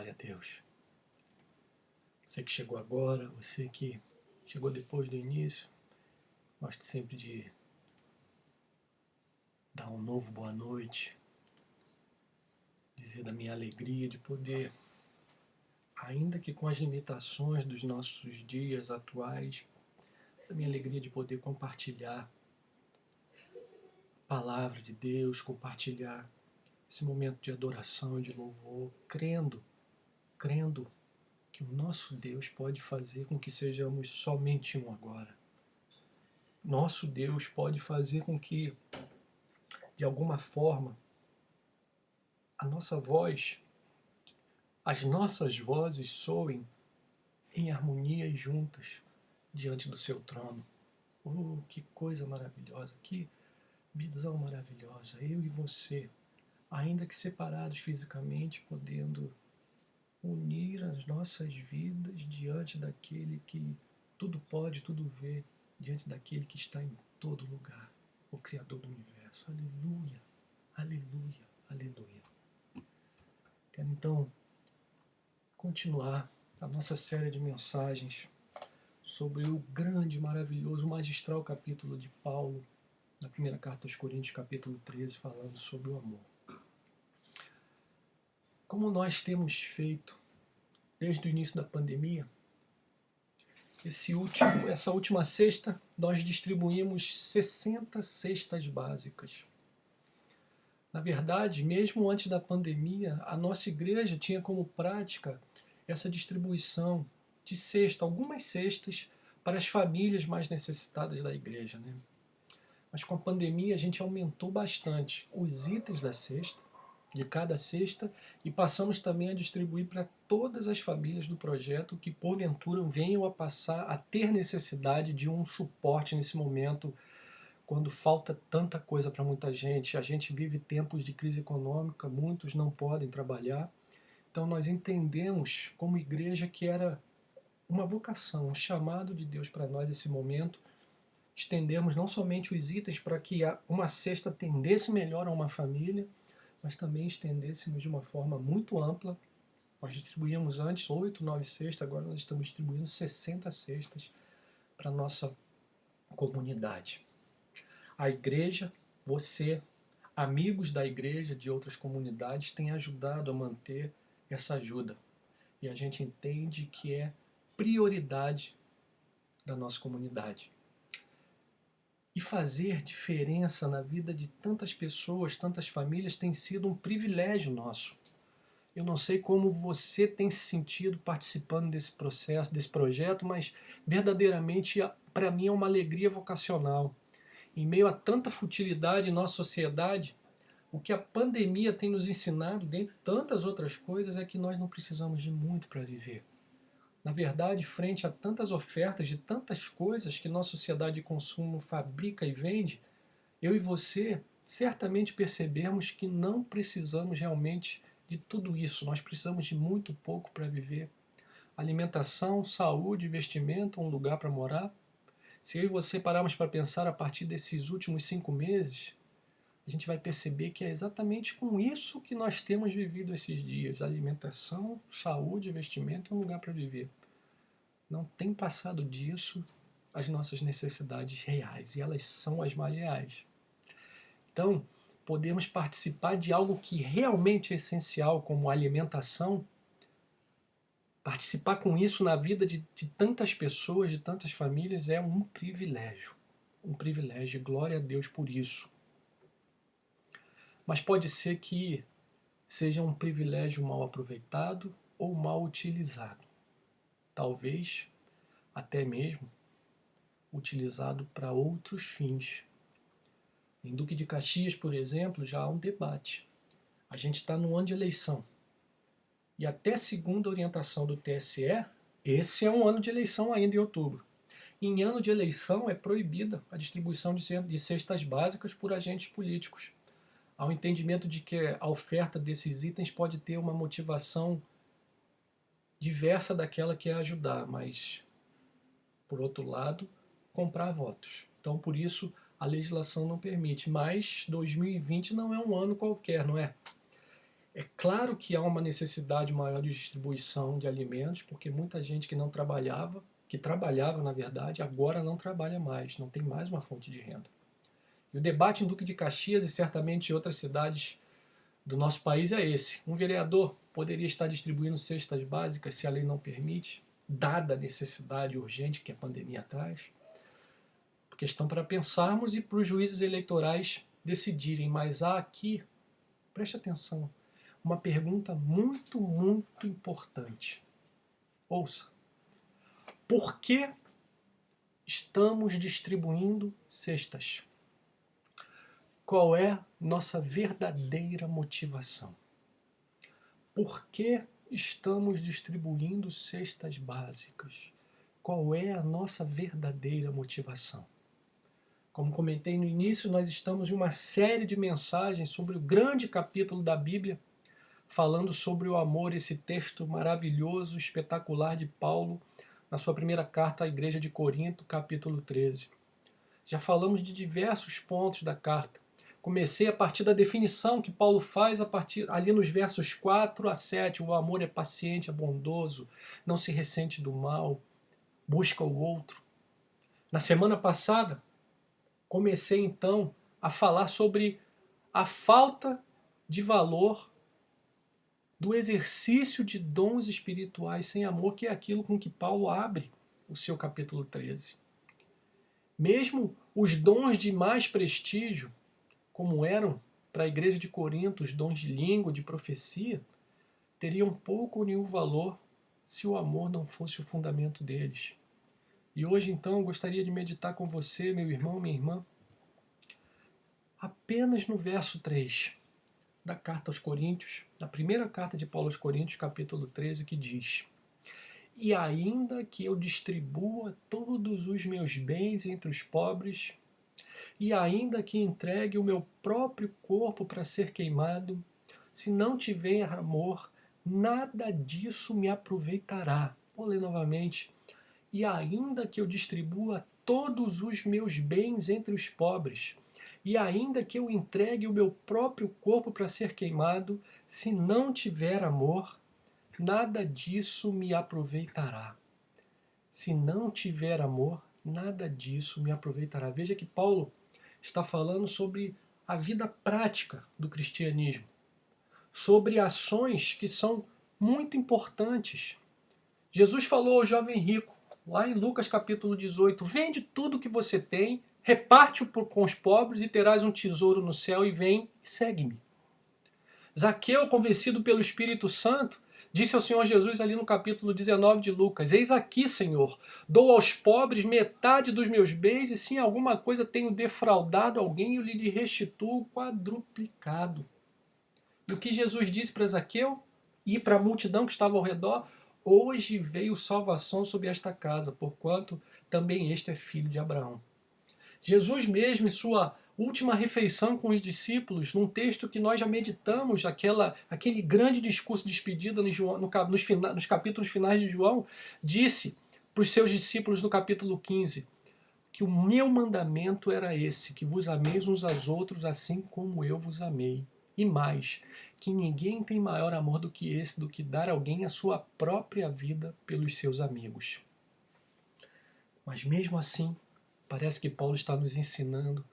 Glória a Deus. Você que chegou agora, você que chegou depois do início, gosto sempre de dar um novo boa noite, dizer da minha alegria de poder, ainda que com as limitações dos nossos dias atuais, da minha alegria de poder compartilhar a palavra de Deus, compartilhar esse momento de adoração e de louvor, crendo que o nosso Deus pode fazer com que sejamos somente um agora. Nosso Deus pode fazer com que, de alguma forma, a nossa voz, as nossas vozes soem em harmonia e juntas diante do seu trono. Oh, que coisa maravilhosa, que visão maravilhosa. Eu e você, ainda que separados fisicamente, podendo unir as nossas vidas diante daquele que tudo pode, tudo vê, diante daquele que está em todo lugar, o Criador do Universo. Aleluia, aleluia, aleluia. Quero então continuar a nossa série de mensagens sobre o grande, maravilhoso, magistral capítulo de Paulo, na primeira carta aos Coríntios, capítulo 13, falando sobre o amor. Como nós temos feito desde o início da pandemia, essa última sexta, nós distribuímos 60 cestas básicas. Na verdade, mesmo antes da pandemia, a nossa igreja tinha como prática essa distribuição de cesta, algumas cestas para as famílias mais necessitadas da igreja, né? Mas com a pandemia a gente aumentou bastante os itens da cesta, de cada cesta, e passamos também a distribuir para todas as famílias do projeto que porventura venham a passar a ter necessidade de um suporte nesse momento, quando falta tanta coisa para muita gente. A gente vive tempos de crise econômica, muitos não podem trabalhar. Então nós entendemos como igreja que era uma vocação, um chamado de Deus para nós nesse momento, estendermos não somente os itens para que uma cesta atendesse melhor a uma família, mas também estendêssemos de uma forma muito ampla. Nós distribuíamos antes 8, 9 cestas, agora nós estamos distribuindo 60 cestas para a nossa comunidade. A igreja, você, amigos da igreja de outras comunidades, têm ajudado a manter essa ajuda. E a gente entende que é prioridade da nossa comunidade. E fazer diferença na vida de tantas pessoas, tantas famílias, tem sido um privilégio nosso. Eu não sei como você tem se sentido participando desse processo, desse projeto, mas verdadeiramente para mim é uma alegria vocacional. Em meio a tanta futilidade em nossa sociedade, o que a pandemia tem nos ensinado, dentre tantas outras coisas, é que nós não precisamos de muito para viver. Na verdade, frente a tantas ofertas de tantas coisas que nossa sociedade de consumo fabrica e vende, eu e você certamente percebemos que não precisamos realmente de tudo isso. Nós precisamos de muito pouco para viver. Alimentação, saúde, vestimento, um lugar para morar. Se eu e você pararmos para pensar a partir desses últimos 5 meses, a gente vai perceber que é exatamente com isso que nós temos vivido esses dias. Alimentação, saúde, vestimento e um lugar para viver. Não tem passado disso as nossas necessidades reais, e elas são as mais reais. Então, podemos participar de algo que realmente é essencial, como alimentação, participar com isso na vida de tantas pessoas, de tantas famílias, é um privilégio. Um privilégio, glória a Deus por isso. Mas pode ser que seja um privilégio mal aproveitado ou mal utilizado. Talvez até mesmo utilizado para outros fins. Em Duque de Caxias, por exemplo, já há um debate. A gente está no ano de eleição. E até segundo a orientação do TSE, esse é um ano de eleição ainda em outubro. Em ano de eleição é proibida a distribuição de cestas básicas por agentes políticos. Há um entendimento de que a oferta desses itens pode ter uma motivação diversa daquela que é ajudar, mas, por outro lado, comprar votos. Então, por isso, a legislação não permite. Mas 2020 não é um ano qualquer, não é? É claro que há uma necessidade maior de distribuição de alimentos, porque muita gente que não trabalhava, que trabalhava na verdade, agora não trabalha mais, não tem mais uma fonte de renda. E o debate em Duque de Caxias e certamente em outras cidades do nosso país é esse. Um vereador poderia estar distribuindo cestas básicas se a lei não permite, dada a necessidade urgente que a pandemia traz. Questão para pensarmos e para os juízes eleitorais decidirem, mas há aqui, preste atenção, uma pergunta muito, muito importante. Ouça. Por que estamos distribuindo cestas? Qual é nossa verdadeira motivação? Por que estamos distribuindo cestas básicas? Qual é a nossa verdadeira motivação? Como comentei no início, nós estamos em uma série de mensagens sobre o grande capítulo da Bíblia, falando sobre o amor, esse texto maravilhoso, espetacular de Paulo, na sua primeira carta à igreja de Corinto, capítulo 13. Já falamos de diversos pontos da carta. Comecei a partir da definição que Paulo faz ali nos versos 4 a 7. O amor é paciente, é bondoso, não se ressente do mal, busca o outro. Na semana passada, comecei então a falar sobre a falta de valor do exercício de dons espirituais sem amor, que é aquilo com que Paulo abre o seu capítulo 13. Mesmo os dons de mais prestígio, como eram para a igreja de Corinto os dons de língua, de profecia, teriam pouco ou nenhum valor se o amor não fosse o fundamento deles. E hoje então eu gostaria de meditar com você, meu irmão, minha irmã, apenas no verso 3 da carta aos Coríntios, da primeira carta de Paulo aos Coríntios, capítulo 13, que diz: E ainda que eu distribua todos os meus bens entre os pobres, e ainda que entregue o meu próprio corpo para ser queimado, se não tiver amor, nada disso me aproveitará. Vou ler novamente. E ainda que eu distribua todos os meus bens entre os pobres, e ainda que eu entregue o meu próprio corpo para ser queimado, se não tiver amor, nada disso me aproveitará. Se não tiver amor, nada disso me aproveitará. Veja que Paulo está falando sobre a vida prática do cristianismo, sobre ações que são muito importantes. Jesus falou ao jovem rico, lá em Lucas capítulo 18, vende tudo que você tem, reparte-o com os pobres e terás um tesouro no céu e vem e segue-me. Zaqueu, convencido pelo Espírito Santo, disse ao Senhor Jesus ali no capítulo 19 de Lucas, eis aqui, Senhor, dou aos pobres metade dos meus bens e se em alguma coisa tenho defraudado alguém, eu lhe restituo quadruplicado. E o que Jesus disse para Zaqueu e para a multidão que estava ao redor? Hoje veio salvação sobre esta casa, porquanto também este é filho de Abraão. Jesus mesmo, em sua última refeição com os discípulos, num texto que nós já meditamos, aquele grande discurso de despedida nos capítulos finais de João, disse para os seus discípulos no capítulo 15, que o meu mandamento era esse, que vos ameis uns aos outros assim como eu vos amei. E mais, que ninguém tem maior amor do que esse, do que dar a alguém a sua própria vida pelos seus amigos. Mas mesmo assim, parece que Paulo está nos ensinando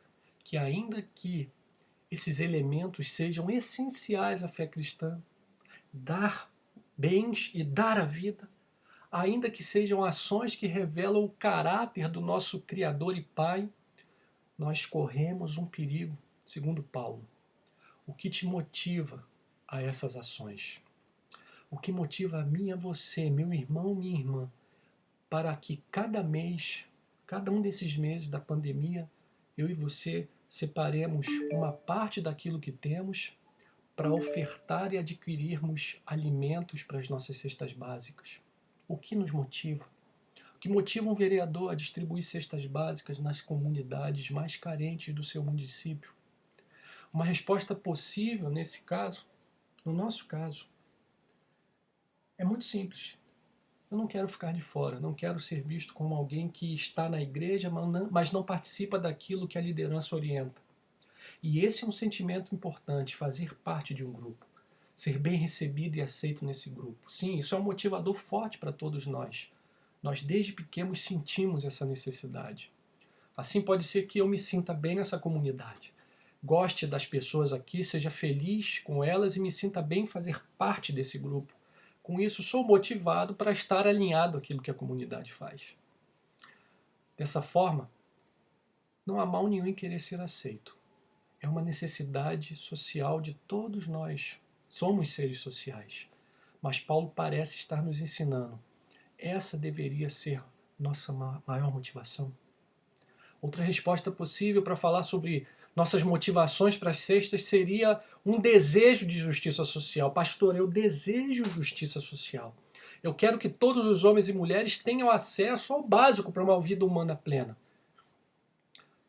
que ainda que esses elementos sejam essenciais à fé cristã, dar bens e dar a vida, ainda que sejam ações que revelam o caráter do nosso Criador e Pai, nós corremos um perigo, segundo Paulo. O que te motiva a essas ações? O que motiva a mim e a você, meu irmão, minha irmã, para que cada mês, cada um desses meses da pandemia, eu e você separemos uma parte daquilo que temos para ofertar e adquirirmos alimentos para as nossas cestas básicas? O que nos motiva? O que motiva um vereador a distribuir cestas básicas nas comunidades mais carentes do seu município? Uma resposta possível nesse caso, no nosso caso, é muito simples. Eu não quero ficar de fora, não quero ser visto como alguém que está na igreja, mas não participa daquilo que a liderança orienta. E esse é um sentimento importante, fazer parte de um grupo. ser bem recebido e aceito nesse grupo. Sim, isso é um motivador forte para todos nós. Nós desde pequenos sentimos essa necessidade. Assim pode ser que eu me sinta bem nessa comunidade, goste das pessoas aqui, seja feliz com elas e me sinta bem em fazer parte desse grupo. Com isso, sou motivado para estar alinhado àquilo que a comunidade faz. Dessa forma, não há mal nenhum em querer ser aceito. É uma necessidade social de todos nós. Somos seres sociais. Mas Paulo parece estar nos ensinando. Essa deveria ser nossa maior motivação. Outra resposta possível para falar sobre nossas motivações para as cestas seria um desejo de justiça social. Pastor, eu desejo justiça social. Eu quero que todos os homens e mulheres tenham acesso ao básico para uma vida humana plena.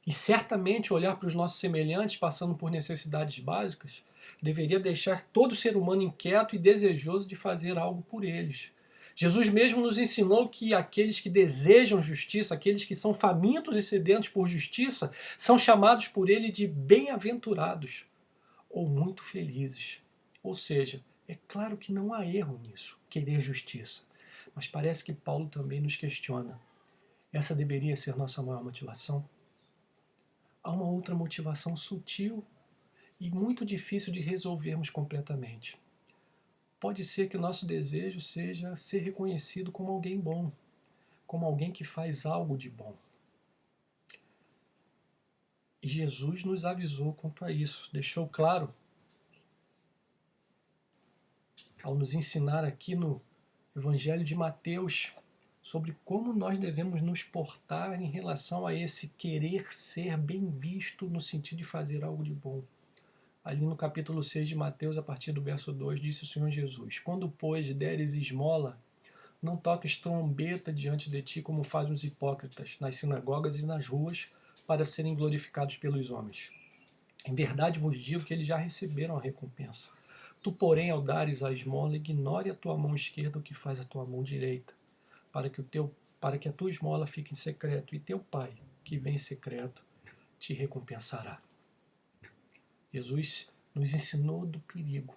E certamente olhar para os nossos semelhantes passando por necessidades básicas deveria deixar todo ser humano inquieto e desejoso de fazer algo por eles. Jesus mesmo nos ensinou que aqueles que desejam justiça, aqueles que são famintos e sedentos por justiça, são chamados por ele de bem-aventurados ou muito felizes. Ou seja, é claro que não há erro nisso, querer justiça. Mas parece que Paulo também nos questiona. Essa deveria ser nossa maior motivação? Há uma outra motivação sutil e muito difícil de resolvermos completamente. Pode ser que o nosso desejo seja ser reconhecido como alguém bom, como alguém que faz algo de bom. E Jesus nos avisou quanto a isso, deixou claro, ao nos ensinar aqui no Evangelho de Mateus, sobre como nós devemos nos portar em relação a esse querer ser bem visto no sentido de fazer algo de bom. Ali no capítulo 6 de Mateus, a partir do verso 2, disse o Senhor Jesus: Quando, pois, deres esmola, não toques trombeta diante de ti como fazem os hipócritas nas sinagogas e nas ruas, para serem glorificados pelos homens. Em verdade vos digo que eles já receberam a recompensa. Tu, porém, ao dares a esmola, ignore a tua mão esquerda o que faz a tua mão direita, para que a tua esmola fique em secreto, e teu Pai, que vem em secreto, te recompensará. Jesus nos ensinou do perigo.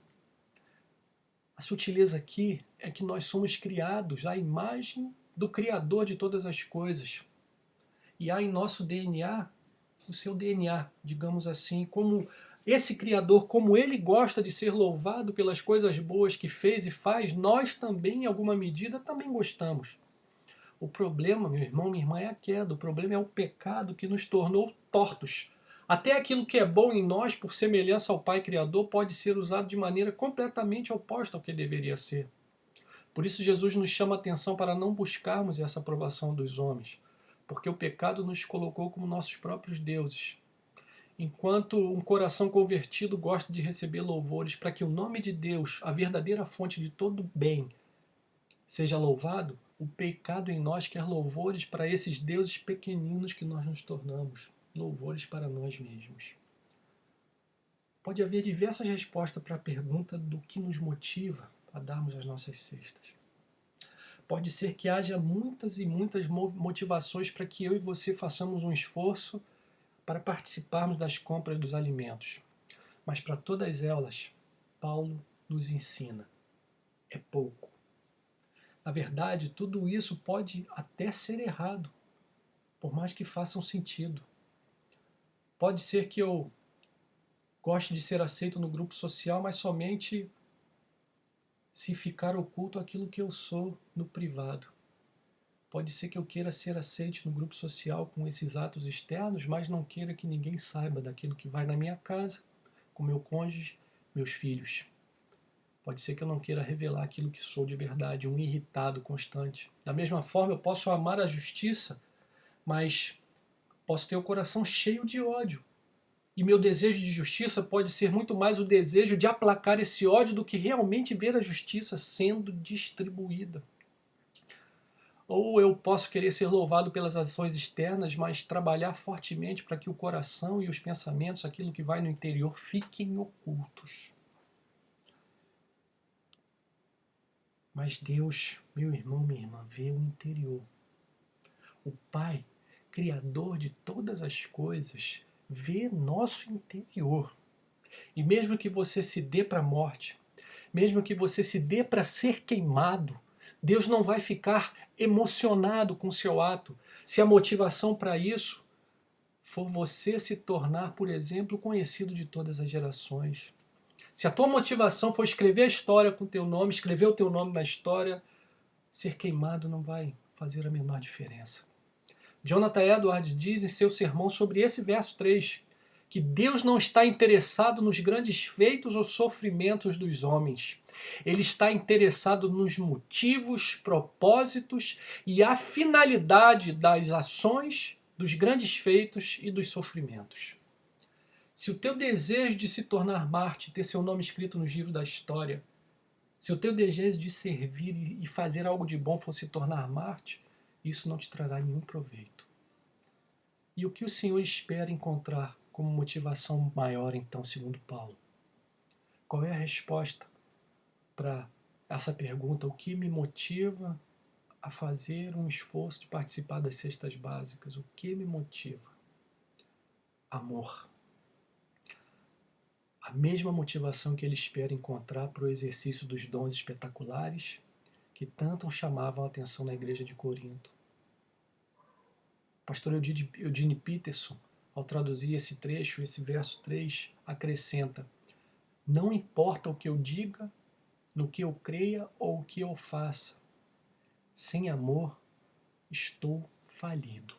A sutileza aqui é que nós somos criados à imagem do Criador de todas as coisas. E há em nosso DNA, o seu DNA, digamos assim, como esse Criador, como ele gosta de ser louvado pelas coisas boas que fez e faz, nós também, em alguma medida, também gostamos. O problema, meu irmão, minha irmã, é a queda. O problema é o pecado que nos tornou tortos. Até aquilo que é bom em nós, por semelhança ao Pai Criador, pode ser usado de maneira completamente oposta ao que deveria ser. Por isso Jesus nos chama a atenção para não buscarmos essa aprovação dos homens, porque o pecado nos colocou como nossos próprios deuses. Enquanto um coração convertido gosta de receber louvores para que o nome de Deus, a verdadeira fonte de todo bem, seja louvado, o pecado em nós quer louvores para esses deuses pequeninos que nós nos tornamos, louvores para nós mesmos. Pode haver diversas respostas para a pergunta do que nos motiva a darmos as nossas cestas. Pode ser que haja muitas e muitas motivações para que eu e você façamos um esforço para participarmos das compras dos alimentos. Mas para todas elas, Paulo nos ensina: é pouco. Na verdade, tudo isso pode até ser errado, por mais que façam sentido. Pode ser que eu goste de ser aceito no grupo social, mas somente se ficar oculto aquilo que eu sou no privado. Pode ser que eu queira ser aceito no grupo social com esses atos externos, mas não queira que ninguém saiba daquilo que vai na minha casa, com meu cônjuge, meus filhos. Pode ser que eu não queira revelar aquilo que sou de verdade, um irritado constante. Da mesma forma, eu posso amar a justiça, mas posso ter o coração cheio de ódio. E meu desejo de justiça pode ser muito mais o desejo de aplacar esse ódio do que realmente ver a justiça sendo distribuída. Ou eu posso querer ser louvado pelas ações externas, mas trabalhar fortemente para que o coração e os pensamentos, aquilo que vai no interior, fiquem ocultos. Mas Deus, meu irmão, minha irmã, vê o interior. O Pai, Criador de todas as coisas, vê nosso interior. E mesmo que você se dê para a morte, mesmo que você se dê para ser queimado, Deus não vai ficar emocionado com o seu ato, se a motivação para isso for você se tornar, por exemplo, conhecido de todas as gerações. Se a tua motivação for escrever a história com o teu nome, escrever o teu nome na história, ser queimado não vai fazer a menor diferença. Jonathan Edwards diz em seu sermão sobre esse verso 3, que Deus não está interessado nos grandes feitos ou sofrimentos dos homens. Ele está interessado nos motivos, propósitos e a finalidade das ações, dos grandes feitos e dos sofrimentos. Se o teu desejo de se tornar mártir, ter seu nome escrito nos livros da história, se o teu desejo de servir e fazer algo de bom for se tornar mártir, isso não te trará nenhum proveito. E o que o Senhor espera encontrar como motivação maior, então, segundo Paulo? Qual é a resposta para essa pergunta? O que me motiva a fazer um esforço de participar das cestas básicas? O que me motiva? Amor. A mesma motivação que ele espera encontrar para o exercício dos dons espetaculares que tanto chamavam a atenção na igreja de Corinto. O pastor Eugene Peterson, ao traduzir esse trecho, esse verso 3, acrescenta: não importa o que eu diga, no que eu creia ou o que eu faça, sem amor estou falido.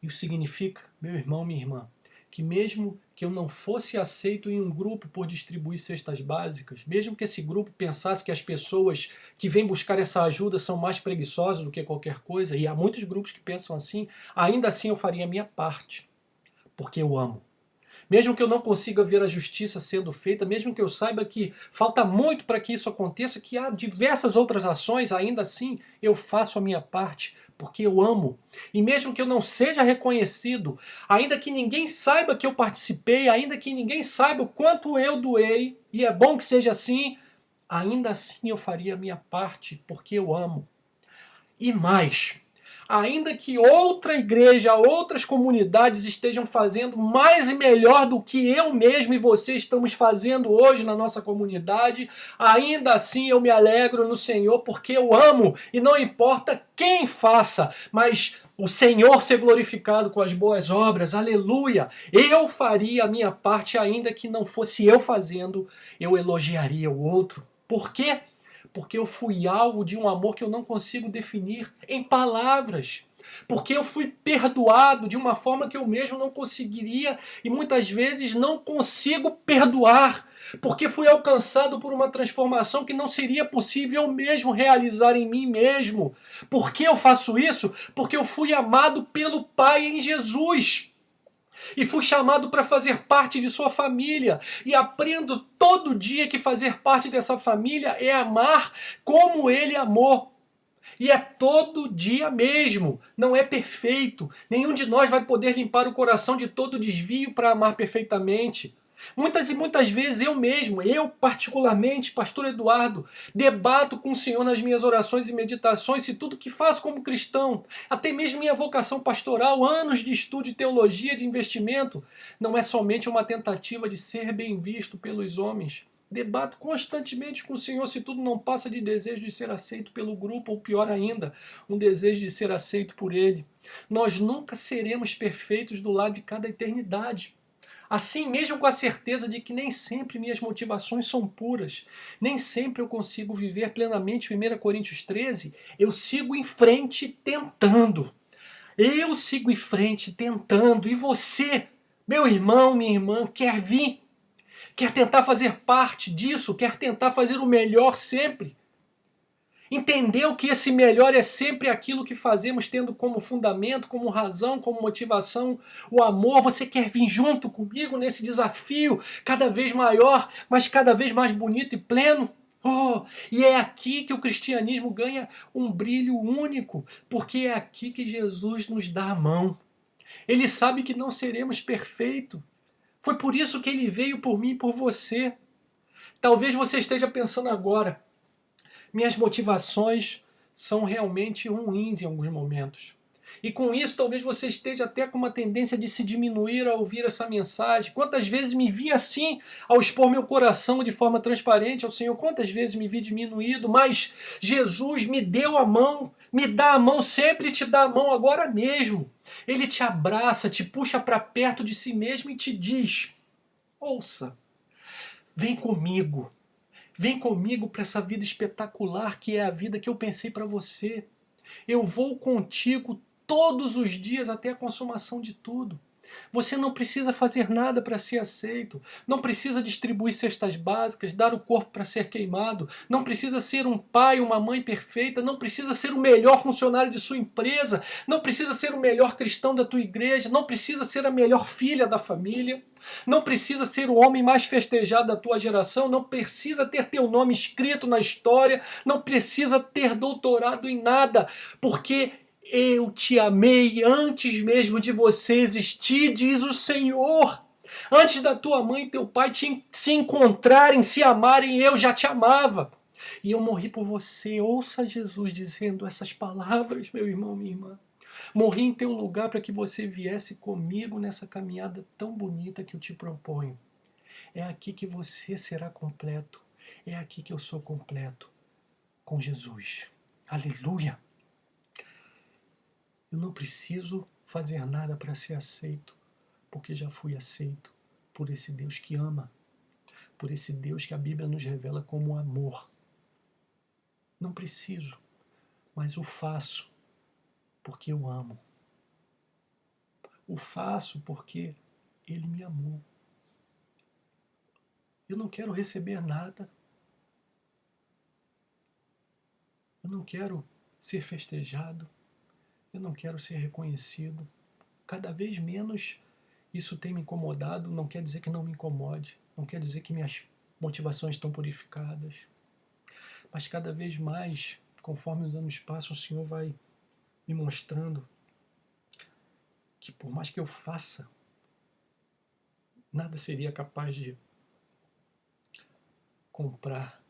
Isso significa, meu irmão, minha irmã, que mesmo que eu não fosse aceito em um grupo por distribuir cestas básicas, mesmo que esse grupo pensasse que as pessoas que vêm buscar essa ajuda são mais preguiçosas do que qualquer coisa, e há muitos grupos que pensam assim, ainda assim eu faria a minha parte, porque eu amo. Mesmo que eu não consiga ver a justiça sendo feita, mesmo que eu saiba que falta muito para que isso aconteça, que há diversas outras ações, ainda assim eu faço a minha parte, porque eu amo. E mesmo que eu não seja reconhecido, ainda que ninguém saiba que eu participei, ainda que ninguém saiba o quanto eu doei, e é bom que seja assim, ainda assim eu faria a minha parte, porque eu amo. E mais, ainda que outra igreja, outras comunidades estejam fazendo mais e melhor do que eu mesmo e você estamos fazendo hoje na nossa comunidade, ainda assim eu me alegro no Senhor porque eu amo e não importa quem faça, mas o Senhor ser glorificado com as boas obras, aleluia! Eu faria a minha parte ainda que não fosse eu fazendo, eu elogiaria o outro. Por quê? Porque eu fui alvo de um amor que eu não consigo definir em palavras. Porque eu fui perdoado de uma forma que eu mesmo não conseguiria e muitas vezes não consigo perdoar. Porque fui alcançado por uma transformação que não seria possível eu mesmo realizar em mim mesmo. Por que eu faço isso? Porque eu fui amado pelo Pai em Jesus. E fui chamado para fazer parte de sua família. E aprendo todo dia que fazer parte dessa família é amar como ele amou. E é todo dia mesmo. Não é perfeito. Nenhum de nós vai poder limpar o coração de todo desvio para amar perfeitamente. Muitas e muitas vezes eu mesmo, eu particularmente, pastor Eduardo, debato com o Senhor nas minhas orações e meditações se tudo que faço como cristão, até mesmo minha vocação pastoral, anos de estudo de teologia, de investimento, não é somente uma tentativa de ser bem visto pelos homens. Debato constantemente com o Senhor se tudo não passa de desejo de ser aceito pelo grupo, ou pior ainda, um desejo de ser aceito por Ele. Nós nunca seremos perfeitos do lado de cada eternidade. Assim, mesmo com a certeza de que nem sempre minhas motivações são puras, nem sempre eu consigo viver plenamente 1 Coríntios 13, eu sigo em frente tentando. Eu sigo em frente tentando. E você, meu irmão, minha irmã, quer vir? Quer tentar fazer parte disso? Quer tentar fazer o melhor sempre? Entendeu que esse melhor é sempre aquilo que fazemos tendo como fundamento, como razão, como motivação o amor. Você quer vir junto comigo nesse desafio cada vez maior, mas cada vez mais bonito e pleno? Oh, e é aqui que o cristianismo ganha um brilho único, porque é aqui que Jesus nos dá a mão. Ele sabe que não seremos perfeitos. Foi por isso que ele veio por mim e por você. Talvez você esteja pensando agora, minhas motivações são realmente ruins em alguns momentos. E com isso, talvez você esteja até com uma tendência de se diminuir ao ouvir essa mensagem. Quantas vezes me vi assim ao expor meu coração de forma transparente ao Senhor? Quantas vezes me vi diminuído? Mas Jesus me deu a mão, me dá a mão, sempre te dá a mão agora mesmo. Ele te abraça, te puxa para perto de si mesmo e te diz: ouça, vem comigo. Vem comigo para essa vida espetacular que é a vida que eu pensei para você. Eu vou contigo todos os dias até a consumação de tudo. Você não precisa fazer nada para ser aceito, não precisa distribuir cestas básicas, dar o corpo para ser queimado, não precisa ser um pai, uma mãe perfeita, não precisa ser o melhor funcionário de sua empresa, não precisa ser o melhor cristão da tua igreja, não precisa ser a melhor filha da família, não precisa ser o homem mais festejado da tua geração, não precisa ter teu nome escrito na história, não precisa ter doutorado em nada, porque eu te amei antes mesmo de você existir, diz o Senhor. Antes da tua mãe e teu pai se encontrarem, se amarem, eu já te amava. E eu morri por você. Ouça Jesus dizendo essas palavras, meu irmão, minha irmã. Morri em teu lugar para que você viesse comigo nessa caminhada tão bonita que eu te proponho. É aqui que você será completo. É aqui que eu sou completo. Com Jesus. Aleluia! Eu não preciso fazer nada para ser aceito, porque já fui aceito por esse Deus que ama, por esse Deus que a Bíblia nos revela como amor. Não preciso, mas o faço porque eu amo. O faço porque Ele me amou. Eu não quero receber nada. Eu não quero ser festejado. Eu não quero ser reconhecido. Cada vez menos isso tem me incomodado. Não quer dizer que não me incomode. Não quer dizer que minhas motivações estão purificadas. Mas cada vez mais, conforme os anos passam, o Senhor vai me mostrando que por mais que eu faça, nada seria capaz de comprar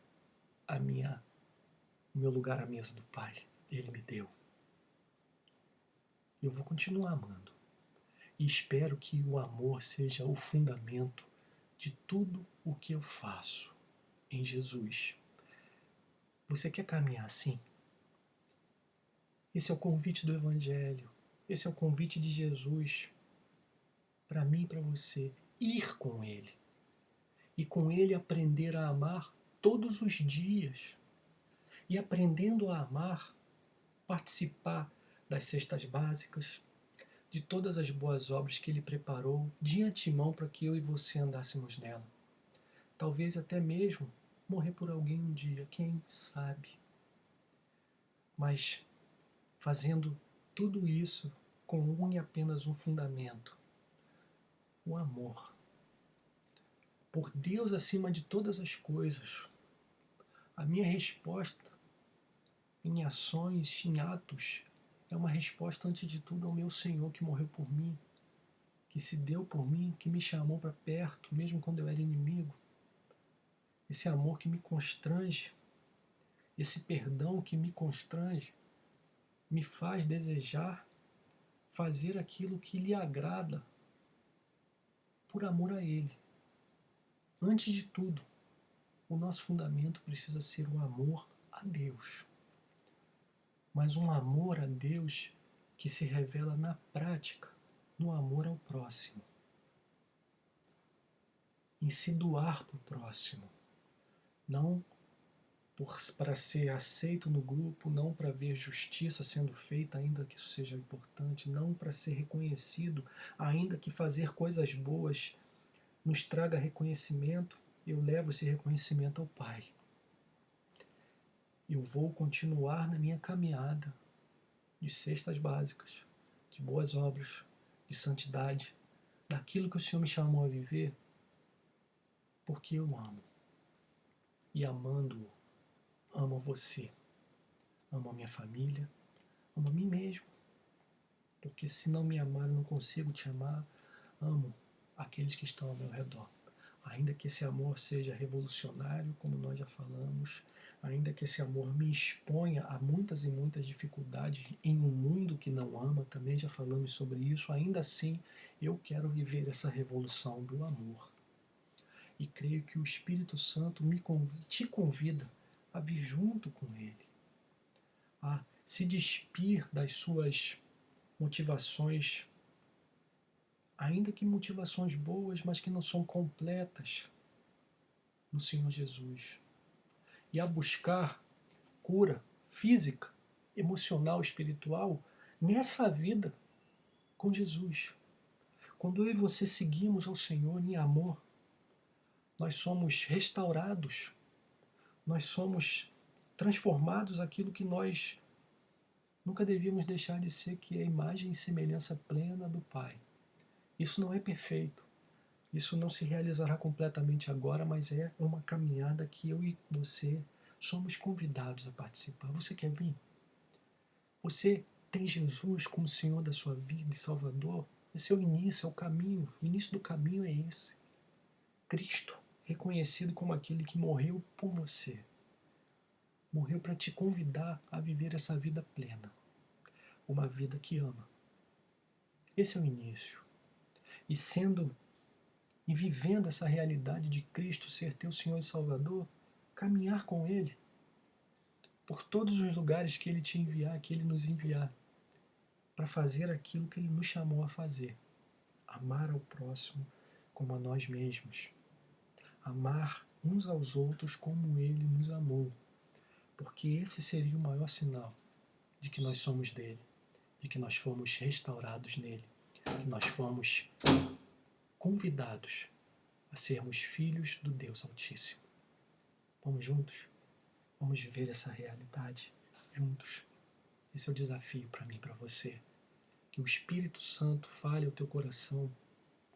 o meu lugar à mesa do Pai. Ele me deu. Eu vou continuar amando. E espero que o amor seja o fundamento de tudo o que eu faço em Jesus. Você quer caminhar assim? Esse é o convite do Evangelho. Esse é o convite de Jesus para mim e para você. Ir com Ele. E com Ele aprender a amar todos os dias. E aprendendo a amar, participar das cestas básicas, de todas as boas obras que Ele preparou de antemão para que eu e você andássemos nela. Talvez até mesmo morrer por alguém um dia, quem sabe. Mas fazendo tudo isso com um e apenas um fundamento: o amor. Por Deus acima de todas as coisas. A minha resposta em ações, em atos, é uma resposta antes de tudo ao meu Senhor que morreu por mim, que se deu por mim, que me chamou para perto, mesmo quando eu era inimigo. Esse amor que me constrange, esse perdão que me constrange, me faz desejar fazer aquilo que lhe agrada por amor a Ele. Antes de tudo, o nosso fundamento precisa ser o amor a Deus. Mas um amor a Deus que se revela na prática, no amor ao próximo. Em se doar para o próximo. Não para ser aceito no grupo, não para ver justiça sendo feita, ainda que isso seja importante, não para ser reconhecido, ainda que fazer coisas boas nos traga reconhecimento, eu levo esse reconhecimento ao Pai. Eu vou continuar na minha caminhada de cestas básicas, de boas obras, de santidade, daquilo que o Senhor me chamou a viver, porque eu amo. E amando-o, amo você, amo a minha família, amo a mim mesmo. Porque se não me amar, eu não consigo te amar. Amo aqueles que estão ao meu redor. Ainda que esse amor seja revolucionário, como nós já falamos, ainda que esse amor me exponha a muitas e muitas dificuldades em um mundo que não ama, também já falamos sobre isso, ainda assim eu quero viver essa revolução do amor. E creio que o Espírito Santo te convida a vir junto com Ele, a se despir das suas motivações, ainda que motivações boas, mas que não são completas no Senhor Jesus, e a buscar cura física, emocional, espiritual nessa vida com Jesus. Quando eu e você seguimos ao Senhor em amor, nós somos restaurados, nós somos transformados aquilo que nós nunca devíamos deixar de ser, que é a imagem e semelhança plena do Pai. Isso não é perfeito, isso não se realizará completamente agora, mas é uma caminhada que eu e você somos convidados a participar. Você quer vir? Você tem Jesus como Senhor da sua vida e Salvador? Esse é o início, é o caminho. O início do caminho é esse. Cristo, reconhecido como aquele que morreu por você. Morreu para te convidar a viver essa vida plena. Uma vida que ama. Esse é o início. E vivendo essa realidade de Cristo ser teu Senhor e Salvador, caminhar com Ele por todos os lugares que Ele te enviar, que Ele nos enviar, para fazer aquilo que Ele nos chamou a fazer. Amar ao próximo como a nós mesmos. Amar uns aos outros como Ele nos amou. Porque esse seria o maior sinal de que nós somos dele, de que nós fomos restaurados nele, que nós fomos convidados a sermos filhos do Deus Altíssimo. Vamos juntos? Vamos viver essa realidade juntos. Esse é o desafio para mim e para você. Que o Espírito Santo fale ao teu coração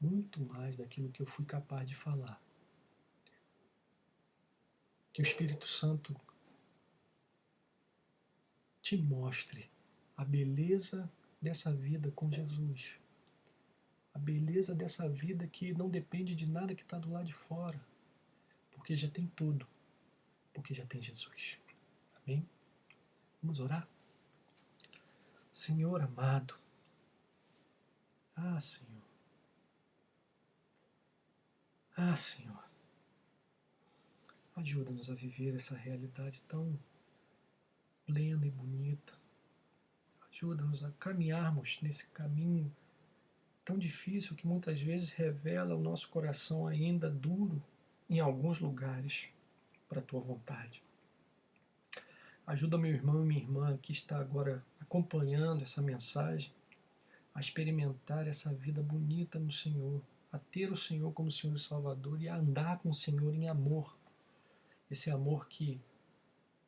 muito mais daquilo que eu fui capaz de falar. Que o Espírito Santo te mostre a beleza dessa vida com Jesus. A beleza dessa vida que não depende de nada que está do lado de fora. Porque já tem tudo. Porque já tem Jesus. Amém? Vamos orar? Senhor amado. Ah, Senhor. Ah, Senhor. Ajuda-nos a viver essa realidade tão plena e bonita. Ajuda-nos a caminharmos nesse caminho tão difícil que muitas vezes revela o nosso coração ainda duro em alguns lugares para a Tua vontade. Ajuda meu irmão e minha irmã que está agora acompanhando essa mensagem a experimentar essa vida bonita no Senhor, a ter o Senhor como Senhor e Salvador e a andar com o Senhor em amor. Esse amor que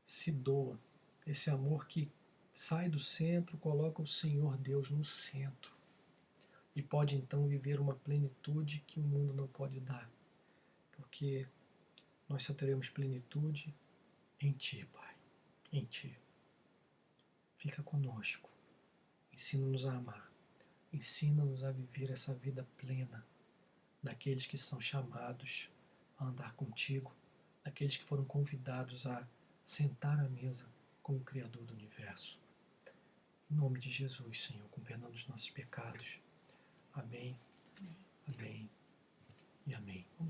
se doa, esse amor que sai do centro, coloca o Senhor Deus no centro e pode então viver uma plenitude que o mundo não pode dar, porque nós só teremos plenitude em Ti, Pai, em Ti. Fica conosco, ensina-nos a amar, ensina-nos a viver essa vida plena daqueles que são chamados a andar contigo, daqueles que foram convidados a sentar à mesa com o Criador do Universo. Em nome de Jesus, Senhor, com perdão dos nossos pecados. Amém, amém e amém. Vamos